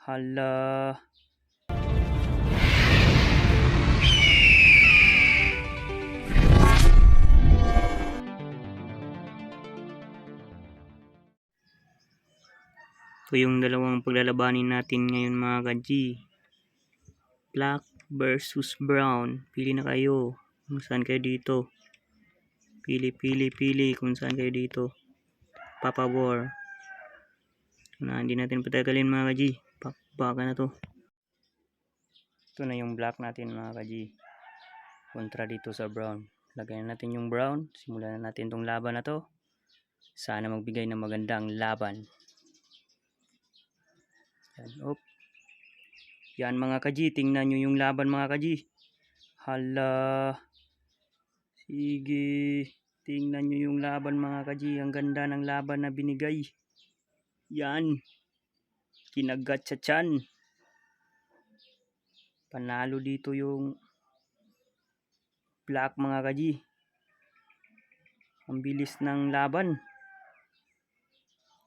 Hala. Ito yung dalawang paglalabanin natin ngayon mga ka-G. Black versus brown. Pili na kayo kung saan kayo dito. Pili kung saan kayo dito. Papabor. Hindi natin patagalin mga ka-G. Baka na to. Ito na yung black natin mga ka-G. Kontra dito sa brown. Lagyan natin yung brown. Simulan na natin tong laban na to. Sana magbigay ng magandang laban. Yan, yan mga ka-G, tingnan nyo yung laban mga ka-G. Hala. Sige. Tingnan nyo yung laban mga ka-G. Ang ganda ng laban na binigay. Yan. Kinagat sa tiyan. Panalo dito yung black mga ka-G. Ang bilis ng laban.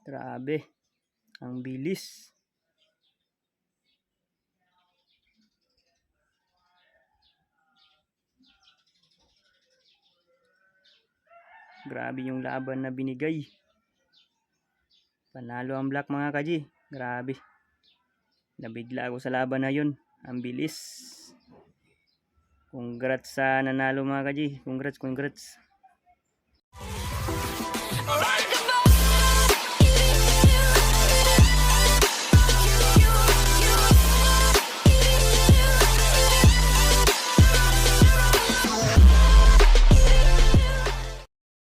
Grabe. Ang bilis. Grabe yung laban na binigay. Panalo ang black mga ka-G. Grabe. Nabigla ako sa laban na yun. Ang bilis. Congrats sa nanalo mga ka-G. Congrats.